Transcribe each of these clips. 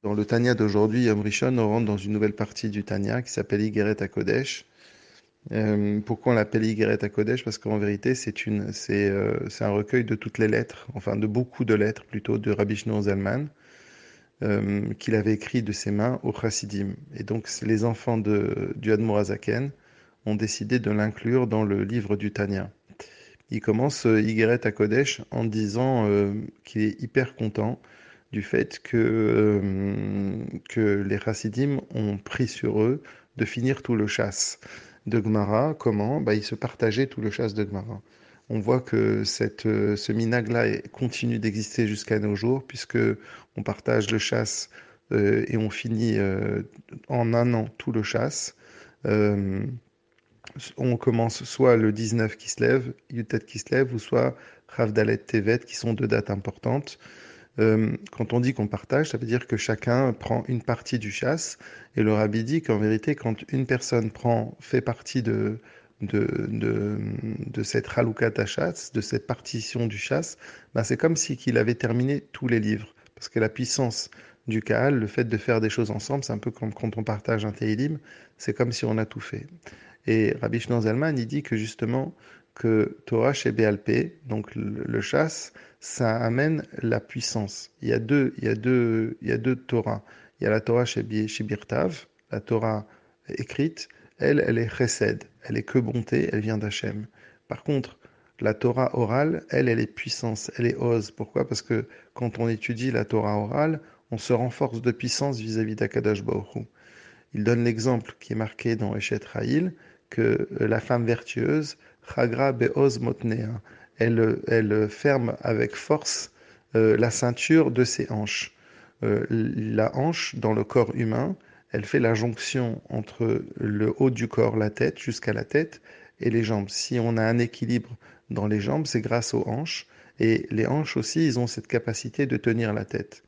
Dans le Tanya d'aujourd'hui, Yom Rishon, on rentre dans une nouvelle partie du Tanya qui s'appelle Igeret HaKodesh. Pourquoi on l'appelle Igeret HaKodesh? Parce qu'en vérité, c'est un recueil de toutes les lettres, enfin de beaucoup de lettres plutôt, de Rabbi Shneur Zalman, qu'il avait écrit de ses mains au Chassidim. Et donc, les enfants du Admor HaZaken ont décidé de l'inclure dans le livre du Tanya. Il commence Igeret HaKodesh en disant qu'il est hyper content du fait que les Chassidim ont pris sur eux de finir tout le chasse de Gemara. Comment? Bah, ils se partageaient tout le chasse de Gemara. On voit que ce minag-là continue d'exister jusqu'à nos jours, puisque on partage le chasse et on finit en un an tout le chasse. Euh, on commence soit le 19 qui se lève, Yutet qui se lève, ou soit Chavdalet Tevet, qui sont deux dates importantes. Quand on dit qu'on partage, ça veut dire que chacun prend une partie du chasse. Et le rabbi dit qu'en vérité, quand une personne fait partie de cette Chalukat HaShatz, de cette partition du chasse, ben c'est comme si qu'il avait terminé tous les livres. Parce que la puissance du Kaal, le fait de faire des choses ensemble, c'est un peu comme quand on partage un Teilim, c'est comme si on a tout fait. Et Rabbi Shneur Zalman, il dit que justement, que Torah chez BLP, donc le chasse, ça amène la puissance. Il y a deux Torahs. Il y a la Torah chez Birtav, la Torah écrite, elle est chesed, elle est que bonté, elle vient d'Hachem. Par contre, la Torah orale, elle est puissance, elle est ose. Pourquoi? Parce que quand on étudie la Torah orale, on se renforce de puissance vis-à-vis d'Akadosh Baruch Hu. Il donne l'exemple qui est marqué dans Eshet Raïl, que la femme vertueuse, Chagra Be'oz Motnea, elle ferme avec force la ceinture de ses hanches. La hanche, dans le corps humain, elle fait la jonction entre le haut du corps, la tête, jusqu'à la tête, et les jambes. Si on a un équilibre dans les jambes, c'est grâce aux hanches. Et les hanches aussi, ils ont cette capacité de tenir la tête.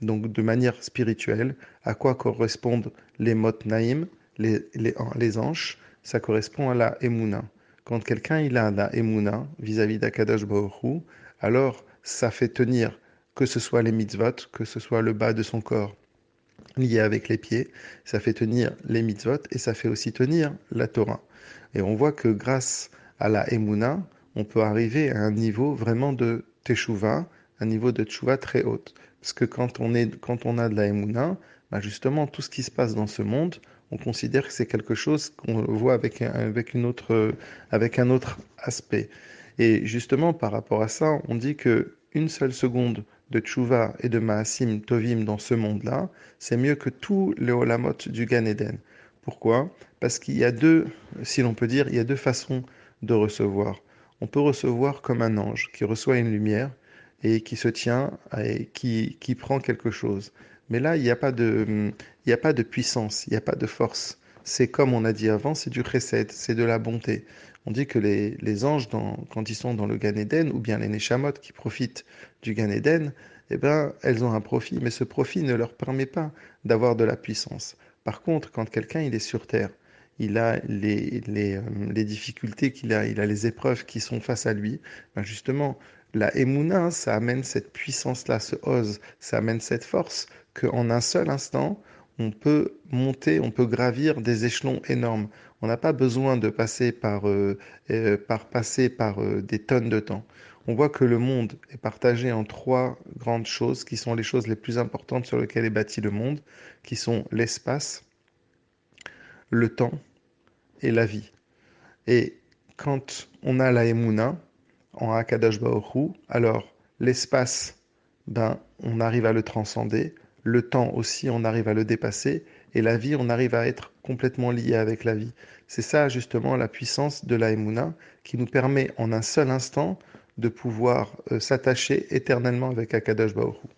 Donc, de manière spirituelle, à quoi correspondent les motnaïm, les anges? Ça correspond à la emuna. Quand quelqu'un il a la emuna vis-à-vis d'Akadosh Baruch Hu, alors ça fait tenir, que ce soit les mitzvot, que ce soit le bas de son corps lié avec les pieds, ça fait tenir les mitzvot et ça fait aussi tenir la Torah. Et on voit que grâce à la emuna, on peut arriver à un niveau vraiment de teshuva, un niveau de teshuva très haut. Parce que quand on a de la emuna, bah justement, tout ce qui se passe dans ce monde, on considère que c'est quelque chose qu'on voit avec un autre aspect. Et justement, par rapport à ça, on dit que une seule seconde de tshuva et de maasim tovim dans ce monde-là, c'est mieux que tous les olamot du Gan Eden. Pourquoi? Parce qu'il y a deux, si l'on peut dire, il y a deux façons de recevoir. On peut recevoir comme un ange qui reçoit une lumière et qui se tient et qui prend quelque chose. Mais là, il n'y a pas de puissance, il n'y a pas de force. C'est comme on a dit avant, c'est du chesed, c'est de la bonté. On dit que les anges, quand ils sont dans le Gan Eden, ou bien les Neshamot qui profitent du Gan Eden, eh ben, elles ont un profit, mais ce profit ne leur permet pas d'avoir de la puissance. Par contre, quand quelqu'un il est sur Terre, il a les difficultés il a les épreuves qui sont face à lui, ben justement, la Emouna, ça amène cette puissance-là, ce ose, ça amène cette force qu'en un seul instant, on peut monter, on peut gravir des échelons énormes. On n'a pas besoin de passer par des tonnes de temps. On voit que le monde est partagé en trois grandes choses qui sont les choses les plus importantes sur lesquelles est bâti le monde, qui sont l'espace, le temps et la vie. Et quand on a la Emouna en Akadosh Baruch Hu, alors l'espace, ben, on arrive à le transcender, le temps aussi, on arrive à le dépasser, et la vie, on arrive à être complètement lié avec la vie. C'est ça justement la puissance de la Emouna qui nous permet en un seul instant de pouvoir s'attacher éternellement avec Akadosh Baruch Hu.